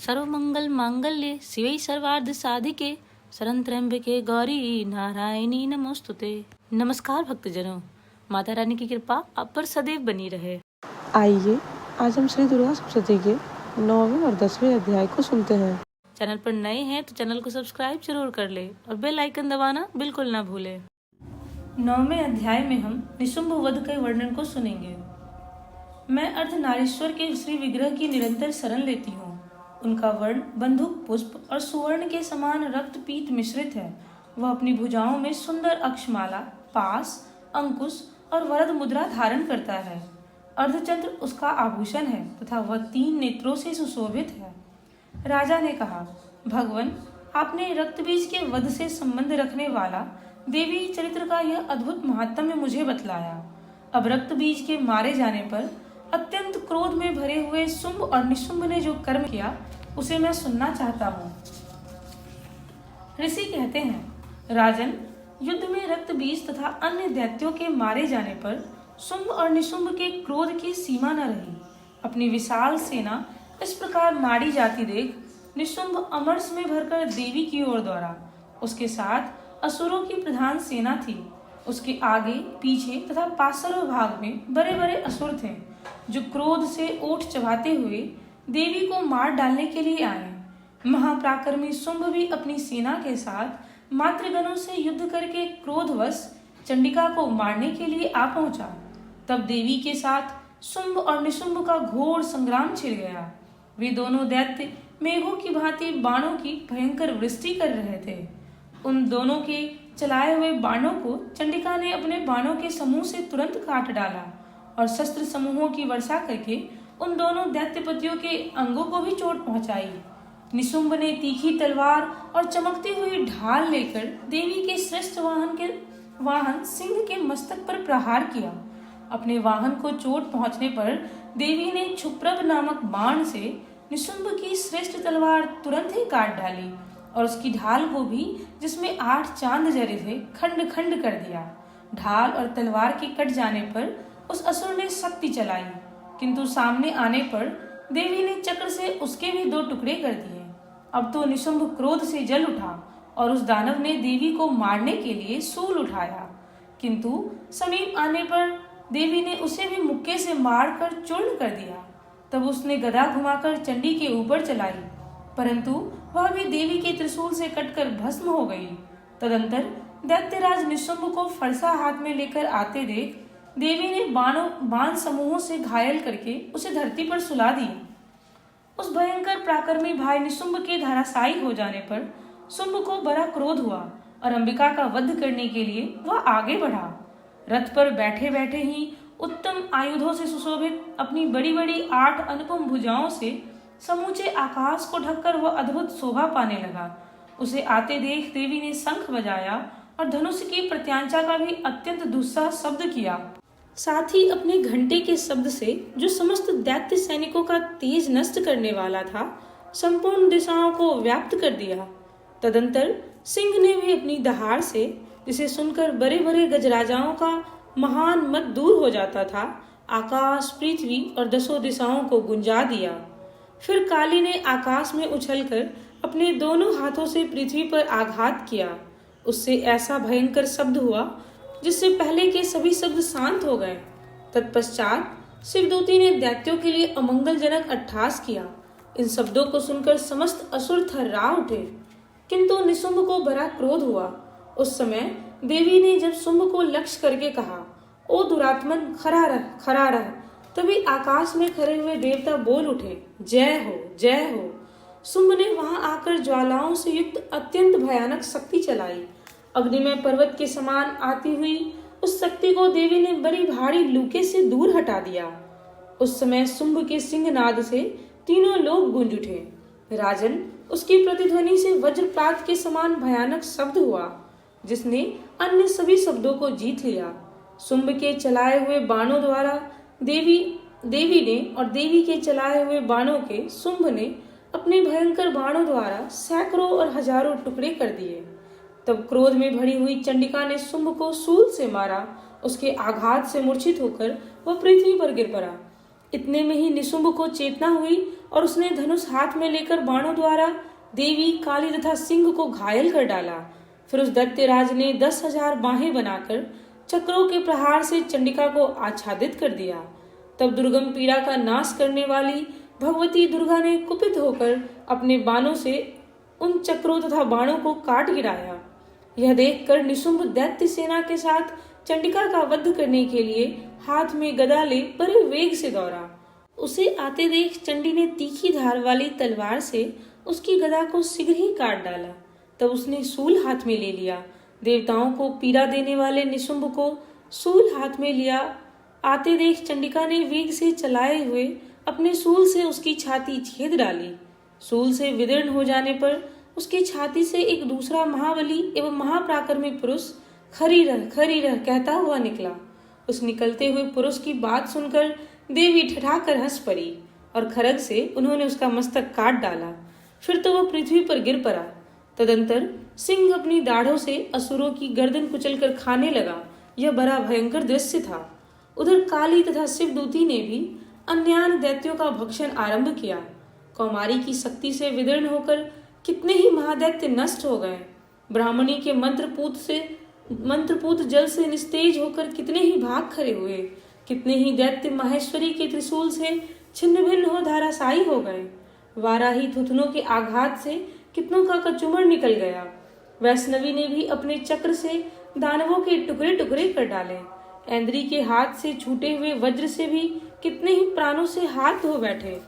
सर्वमंगल मांगल्ये शिवे सर्वार्थ साधिके शरण त्र्यंबके गौरी नारायणी नमोस्तुते। नमस्कार भक्तजनों, माता रानी की कृपा आप पर सदैव बनी रहे। आइए आज हम श्री दुर्गा सप्तशती के 9वें और 10वें अध्याय को सुनते हैं। चैनल पर नए हैं तो चैनल को सब्सक्राइब जरूर कर ले और बेल आइकन दबाना बिल्कुल ना भूले। 9वें अध्याय में हम निशुंभ वध के वर्णन को सुनेंगे। मैं अर्धनारीश्वर के श्री विग्रह की निरंतर शरण लेती हूँ। उनका वर्ण बंदूक पुष्प और सुवर्ण के समान रक्त पीत मिश्रित है। वह अपनी भुजाओं में सुंदर अक्षमाला, पास, अंकुश और वरद मुद्रा धारण करता है। अर्धचंद्र उसका आभूषण है तथा वह 3 नेत्रों से सुशोभित है। राजा ने कहा, भगवान, आपने रक्तबीज के वध से संबंध रखने वाला देवी चरित्र का यह अद्भुत महात्म्य मुझे बतलाया। अब रक्तबीज के मारे जाने पर अत्यंत क्रोध में भरे हुए शुंभ और निशुंभ ने जो कर्म किया उसे मैं सुनना चाहता हूँ। ऋषि कहते हैं, राजन, युद्ध में रक्तबीज तथा अन्य दैत्यों के मारे जाने पर शुंभ और निशुंभ के क्रोध की सीमा न रही। अपनी विशाल सेना इस प्रकार मारी जाती देख निशुंभ अमरस में भरकर देवी की ओर दौड़ा। उसके साथ असुरों की प्रधान सेना थी। उसके आगे, पीछे तथा पार्श्व भाग में बड़े बड़े असुर थे जो क्रोध से ओठ चबाते हुए देवी को मार डालने के लिए आए। महापराक्रमी शुंभ भी अपनी सेना के साथ मातृगणों से युद्ध करके क्रोधवश चंडिका को मारने के लिए आ पहुंचा। तब देवी के साथ शुंभ और निशुंभ का घोर संग्राम छिड़ गया। वे दोनों दैत्य मेघों की भांति बाणों की भयंकर वृष्टि कर रहे थे। उन दोनों के चलाए हुए बाणों को चंडिका ने अपने बाणों के समूह से तुरंत काट डाला और शस्त्र समूहों की वर्षा करके उन दोनों दैत्यपतियों के अंगों को भी चोट पहुंचाई। निशुंभ ने तीखी तलवार और चमकती हुई ढाल लेकर देवी के श्रेष्ठ वाहन सिंह के मस्तक पर प्रहार किया। अपने वाहन को चोट पहुंचने पर देवी ने क्षुप्रभ नामक बाण से निशुंभ की श्रेष्ठ तलवार तुरंत ही काट डाली और उसकी ढाल को भी, जिसमें 8 चांद जरे थे, खंड खंड कर दिया। ढाल और तलवार के कट जाने पर उस असुर ने शक्ति चलाई, किंतु सामने आने पर देवी ने चक्र से उसके भी 2 टुकड़े कर दिए। अब तो निशुंभ क्रोध से जल उठा और उस दानव ने देवी को मारने के लिए शूल उठाया, किंतु समीप आने पर देवी ने उसे भी मुक्के से मारकर चूर्ण कर दिया। तब उसने गदा घुमाकर चंडी के ऊपर चलाई, परंतु वह भी देवी के त्रिशूल से कटकर भस्म हो गई। तदंतर दैत्यराज निशुंभ को फरसा हाथ में लेकर आते देख देवी ने बाण समूहों से घायल करके उसे धरती पर सुला दिया। उस भयंकर पराक्रमी भाई निशुंभ के धराशायी हो जाने पर शुंभ को बड़ा क्रोध हुआ और अंबिका का वध करने के लिए वह आगे बढ़ा। रथ पर बैठे बैठे ही उत्तम आयुधों से सुशोभित अपनी बड़ी बड़ी 8 अनुपम भुजाओं से समूचे आकाश को ढककर वह अद्भुत शोभा पाने लगा। उसे आते देख देवी ने शंख बजाया और धनुष की प्रत्यांचा का भी अत्यंत दुस्साह शब्द किया। साथ ही अपने घंटे के शब्द से, जो समस्त दैत्य सैनिकों का तेज नष्ट करने वाला था, संपूर्ण दिशाओं को व्याप्त कर दिया। तदंतर सिंह ने भी अपनी दहाड़ से, जिसे सुनकर बड़े बड़े गजराजाओं का महान मत दूर हो जाता था, आकाश, पृथ्वी और 10 दिशाओं को गुंजा दिया। फिर काली ने आकाश में उछलकर अपने दोनों हाथों से पृथ्वी पर आघात किया। उससे ऐसा भयंकर शब्द हुआ जिससे पहले के सभी शब्द शांत हो गए। तत्पश्चात शिवदूती ने दैत्यों के लिए अमंगलजनक अट्टहास किया। इन शब्दों को सुनकर समस्त असुर थर्रा उठे, किंतु निशुंभ को बड़ा क्रोध हुआ। उस समय देवी ने जब शुंभ को लक्ष्य करके कहा, ओ दुरात्मन, खड़ा रह, खड़ा रह, तभी आकाश में खड़े हुए देवता बोल उठे, जय हो, जय हो। शुंभ ने वहां आकर ज्वालाओं से युक्त अत्यंत भयानक शक्ति चलाई। अग्निमय पर्वत के समान आती हुई उस शक्ति को देवी ने बड़ी भारी लूके से दूर हटा दिया। उस समय शुंभ के सिंहनाद से तीनों लोग गूंज उठे। राजन, उसकी प्रतिध्वनि से वज्रपात के समान भयानक शब्द हुआ, जिसने अन्य सभी शब्दों को जीत लिया। शुंभ के चलाए हुए बाणों द्वारा देवी ने और देवी के चलाए हुए बाणों के शुंभ ने अपने भयंकर बाणों द्वारा सैकड़ों और हजारों टुकड़े कर दिए। तब क्रोध में भरी हुई चंडिका ने शुंभ को शूल से मारा। उसके आघात से मूर्छित होकर वह पृथ्वी पर गिर पड़ा। इतने में ही निशुंभ को चेतना हुई और उसने धनुष हाथ में लेकर बाणों द्वारा देवी, काली तथा सिंह को घायल कर डाला। फिर उस दैत्यराज ने 10,000 बाहें बनाकर चक्रों के प्रहार से चंडिका को आच्छादित कर दिया। तब दुर्गम पीड़ा का नाश करने वाली भगवती दुर्गा ने कुपित होकर अपने बाणों से उन चक्रों तथा बाणों को काट गिराया। यह देखकर निशुंभ दैत्य सेना के साथ चंडिका का वध करने के लिए हाथ में गदा ले बड़े वेग से दौड़ा। उसे आते देख चंडी ने तीखी धार वाली तलवार से उसकी गदा को शीघ्र ही काट डाला। तब उसने सूल हाथ में ले लिया। देवताओं को पीड़ा देने वाले निशुंभ को सूल हाथ में लिया आते देख चंडिका ने वेग से चलाए हुए अपने सूल से उसकी छाती छेद डाली। सूल से विदीर्ण हो जाने पर उसकी छाती से एक दूसरा महाबली एवं महापराक्रमी पुरुष खरी रह कहता हुआ निकला। उस निकलते हुए पुरुष की बात सुनकर देवी ठठाकर हंस पड़ी और खड्ग से उन्होंने उसका मस्तक काट डाला। फिर तो वह पृथ्वी पर गिर पड़ा। तदंतर सिंह अपनी दाढ़ों से असुरों की गर्दन कुचलकर खाने लगा। यह बड़ा भयंकर दृश्य था। उधर काली तथा शिवदूती ने भी अन्यान दैत्यों का भक्षण आरंभ किया। कौमारी की शक्ति से विदीर्ण होकर कितने ही महादैत्य नष्ट हो गए। ब्राह्मणी के मंत्रपूत जल से निस्तेज होकर कितने ही भाग खड़े हुए। कितने ही दैत्य माहेश्वरी के त्रिशूल से छिन्न भिन्न हो धाराशायी हो गए। वाराही थुथनों के आघात से कितनों का कचूमर निकल गया। वैष्णवी ने भी अपने चक्र से दानवों के टुकड़े टुकड़े कर डाले। ऐन्द्री के हाथ से छूटे हुए वज्र से भी कितने ही प्राणों से हाथ धो बैठे।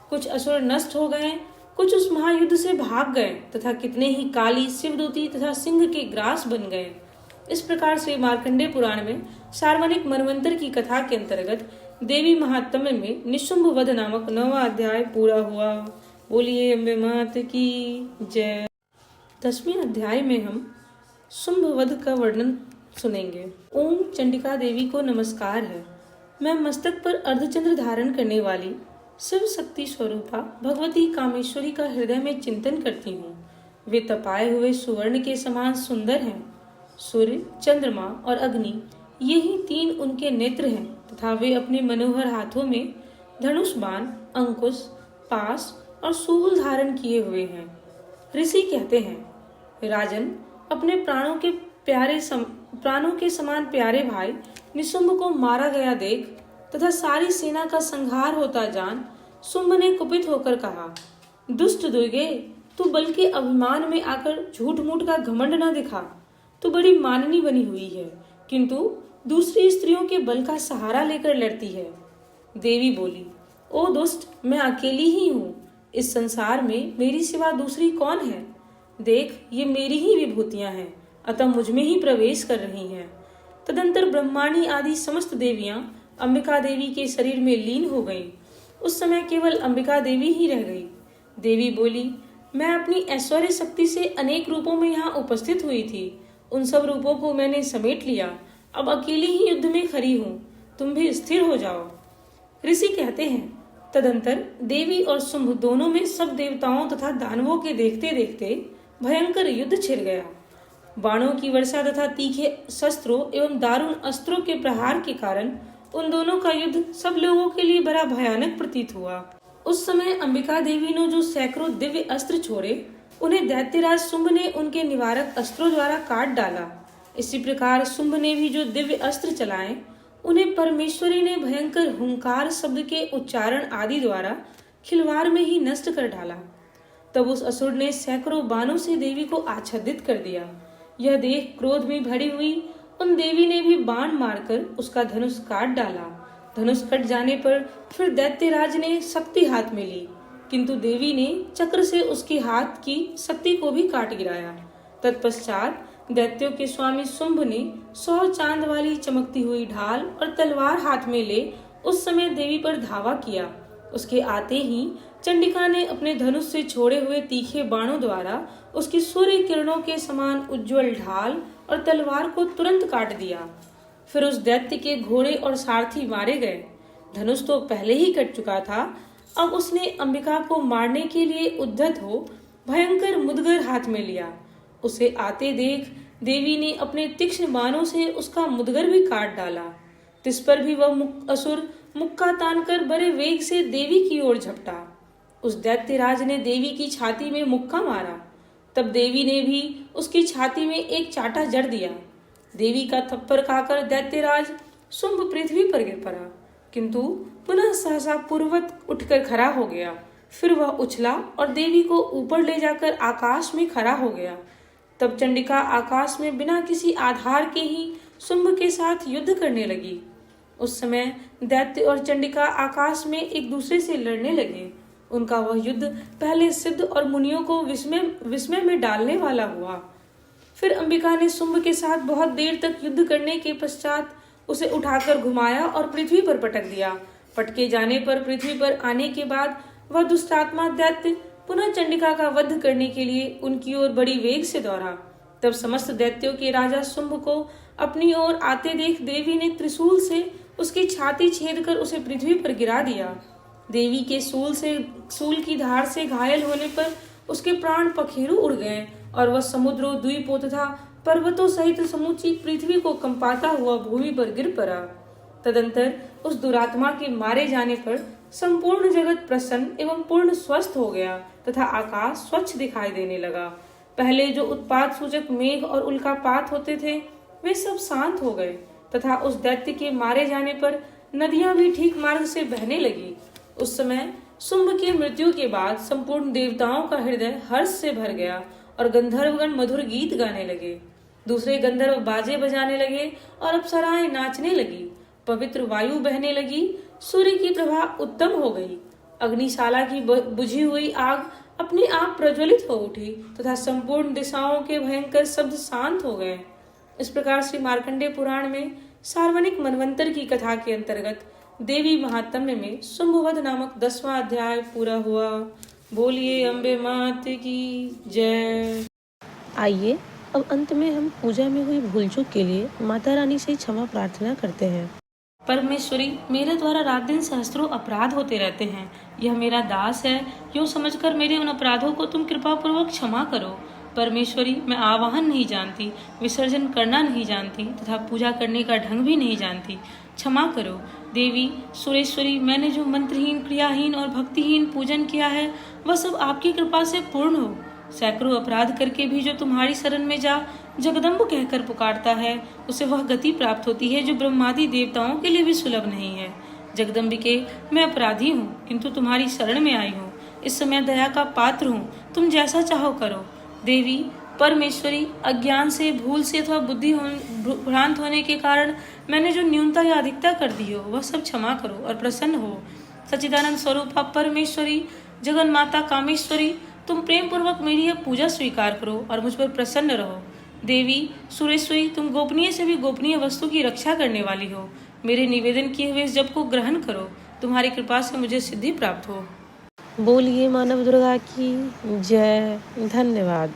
कुछ असुर नष्ट हो गए, कुछ उस महायुद्ध से भाग गए तथा कितने ही काली, शिवदूती तथा सिंह के ग्रास बन गए। इस प्रकार से मार्कंडेय पुराण में सार्वनिक मनवंतर की कथा के अंतर्गत देवी महात्म्य में निशुंभ वध नामक 9वां अध्याय पूरा हुआ। बोलिए अम्बे मात की जय। 10वें अध्याय में हम शुंभ वध का वर्णन सुनेंगे। ओम चंडिका देवी को नमस्कार है। मैं मस्तक पर अर्धचंद्र धारण करने वाली शिव शक्ति स्वरूपा भगवती कामेश्वरी का हृदय में चिंतन करती हूँ। वे तपाए हुए सुवर्ण के समान सुंदर हैं। सूर्य, चंद्रमा और अग्नि यही 3 उनके नेत्र हैं तथा वे अपने मनोहर हाथों में धनुष बाण, अंकुश, पास और शूल धारण किए हुए हैं। ऋषि कहते हैं, राजन, अपने प्राणों के समान प्यारे भाई निशुंभ को मारा गया देख तथा सारी सेना का संहार होता जान शुंभ ने कुपित होकर कहा, दुष्ट दुर्गे, तू बल के अभिमान में आकर झूठ मूठ का घमंड न दिखा। तू बड़ी माननी बनी हुई है, किंतु दूसरी स्त्रियों के बल का सहारा लेकर लड़ती है। देवी बोली, ओ दुष्ट, मैं अकेली ही हूँ। इस संसार में मेरी सिवा दूसरी कौन है? देख, ये मेरी ही विभूतियां हैं, अतः मुझ में ही प्रवेश कर रही हैं। तदंतर ब्रह्माणी आदि समस्त देवियां अंबिका देवी के शरीर में लीन हो गईं। उस समय केवल अंबिका देवी ही रह गई। देवी बोली, मैं अपनी ऐश्वर्य शक्ति से अनेक रूपों में यहाँ उपस्थित हुई थी। उन सब रूपों को मैंने समेट लिया। अब अकेली ही युद्ध में खड़ी हूँ। तुम भी स्थिर हो जाओ। ऋषि कहते हैं, तदंतर देवी और शुंभ दोनों में सब देवताओं तथा दानवों के देखते देखते भयंकर युद्ध छिड़ गया। बाणों की वर्षा तथा तीखे शस्त्रों एवं दारुण अस्त्रों के प्रहार के कारण उन दोनों का युद्ध सब लोगों के लिए बड़ा भयानक प्रतीत हुआ। उस समय अंबिका देवी ने जो सैकड़ों दिव्य अस्त्र छोड़े, उन्हें दैत्यराज शुंभ ने उनके निवारक अस्त्रों द्वारा काट डाला। इसी प्रकार शुंभ ने भी जो दिव्य अस्त्र चलाए, उन्हें परमेश्वरी ने भयंकर हुंकार शब्द के उच्चारण आदि द्वारा खिलवाड़ में ही नष्ट कर डाला। तब उस असुर ने सैकड़ों बाणों से देवी को आच्छादित कर दिया। यह देख क्रोध में भरी हुई उन देवी ने भी बाण मारकर उसका धनुष काट डाला। धनुष कट जाने पर फिर दैत्यराज ने शक्ति हाथ में ली, किंतु देवी ने चक्र से उसके हाथ की शक्ति को भी काट गिराया। तत्पश्चात दैत्यों के स्वामी शुंभ ने 100 चांद वाली चमकती हुई ढाल और तलवार हाथ में ले उस समय देवी पर धावा किया। उसके आते ही चंडिका ने अपने धनुष से छोड़े हुए तीखे बाणों द्वारा उसकी सूर्य किरणों के समान उज्जवल ढाल और तलवार को तुरंत काट दिया। फिर उस दैत्य के घोड़े और सारथी मारे गए। धनुष तो पहले ही कट चुका था। अब उसने अंबिका को मारने के लिए उद्यत हो भयंकर मुदगर हाथ में लिया। उसे आते देख देवी ने अपने तीक्ष्ण बाणों से उसका मुदगर भी काट डाला। तिस पर भी वह असुर मुक्का तानकर बड़े वेग से देवी की ओर झपटा। उस दैत्यराज ने देवी की छाती में मुक्का मारा। तब देवी ने भी उसकी छाती में एक चाटा जड़ दिया। देवी का थप्पड़ खाकर दैत्यराज शुंभ पृथ्वी पर गिर पड़ा, किंतु पुनः सहसा पूर्ववत उठकर खड़ा हो गया। फिर वह उछला और देवी को ऊपर ले जाकर आकाश में खड़ा हो गया। तब चंडिका आकाश में बिना किसी आधार के ही शुंभ के साथ युद्ध करने लगी। उस समय दैत्य और चंडिका आकाश में एक दूसरे से लड़ने लगे। उनका वह युद्ध पहले सिद्ध और मुनियों को विस्मय में डालने वाला हुआ। फिर अंबिका ने शुंभ के साथ बहुत देर तक युद्ध करने के पश्चात उसे उठाकर घुमाया और पृथ्वी पर पटक दिया। पटके जाने पर पृथ्वी पर आने के बाद वह दुष्टात्मा दैत्य पुनः चंडिका का वध करने के लिए उनकी ओर बड़ी वेग से दौड़ा। तब समस्त दैत्यों के राजा शुंभ को अपनी ओर आते देख देवी ने त्रिशूल से उसकी छाती छेद कर उसे पृथ्वी पर गिरा दिया। देवी के सूल की धार से घायल होने पर उसके प्राण पखेरु उड़ गए और वह समुद्रों, द्वीपों तथा पर्वतों सहित समूची पृथ्वी को कंपाता हुआ भूमि पर गिर पड़ा। तदंतर उस दुरात्मा के मारे जाने पर संपूर्ण जगत प्रसन्न एवं पूर्ण स्वस्थ हो गया तथा आकाश स्वच्छ दिखाई देने लगा। पहले जो उत्पात सूचक मेघ और उल्कापात होते थे वे सब शांत हो गए तथा उस दैत्य के मारे जाने पर नदियां भी ठीक मार्ग से बहने लगी। उस समय शुंभ की मृत्यु के बाद संपूर्ण देवताओं का हृदय हर्ष से भर गया और गंधर्वगण मधुर गीत गाने लगे। दूसरे गंधर्व बाजे बजाने लगे और अप्सराएं नाचने लगी। पवित्र वायु बहने लगी। सूर्य की प्रभा उत्तम हो गई। अग्निशाला की बुझी हुई आग अपने आप प्रज्वलित हो उठी तथा संपूर्ण दिशाओं के भयंकर शब्द शांत हो गए। इस प्रकार श्री मार्कंडेय पुराण में सार्वनिक मनवंतर की कथा के अंतर्गत देवी महात्म्य में शुंभवध नामक 10वां अध्याय पूरा हुआ। बोलिए अम्बे मात की जय। आइए अब अंत में हम पूजा में हुई भूल चूक के लिए माता रानी से क्षमा प्रार्थना करते हैं। परमेश्वरी, मेरे द्वारा रात दिन सहस्त्रों अपराध होते रहते हैं। यह मेरा दास है, यूँ समझकर मेरे उन अपराधों को तुम कृपा पूर्वक क्षमा करो। परमेश्वरी, मैं आवाहन नहीं जानती, विसर्जन करना नहीं जानती तथा पूजा करने का ढंग भी नहीं जानती, क्षमा करो। देवी सुरेश्वरी, मैंने जो मंत्रहीन, क्रियाहीन और भक्तिहीन पूजन किया है वह सब आपकी कृपा से पूर्ण हो। सैकड़ों अपराध करके भी जो तुम्हारी शरण में जा जगदम्ब कहकर पुकारता है उसे वह गति प्राप्त होती है जो ब्रह्मादि देवताओं के लिए भी सुलभ नहीं है। जगदम्बिके, मैं अपराधी हूँ किंतु तुम्हारी शरण में आई हूँ। इस समय दया का पात्र हूँ, तुम जैसा चाहो करो। देवी परमेश्वरी, अज्ञान से, भूल से अथवा बुद्धि भ्रांत होने के कारण मैंने जो न्यूनता या अधिकता कर दी हो वह सब क्षमा करो और प्रसन्न हो। सच्चिदानंद स्वरूपा परमेश्वरी, जगन माता कामेश्वरी, तुम प्रेम पूर्वक मेरी यह पूजा स्वीकार करो और मुझ पर प्रसन्न रहो। देवी सुरेश्वरी, तुम गोपनीय से भी गोपनीय वस्तु की रक्षा करने वाली हो। मेरे निवेदन किए हुए इस जप को ग्रहण करो, तुम्हारी कृपा से मुझे सिद्धि प्राप्त हो। बोलिए मानव दुर्गा की जय। धन्यवाद।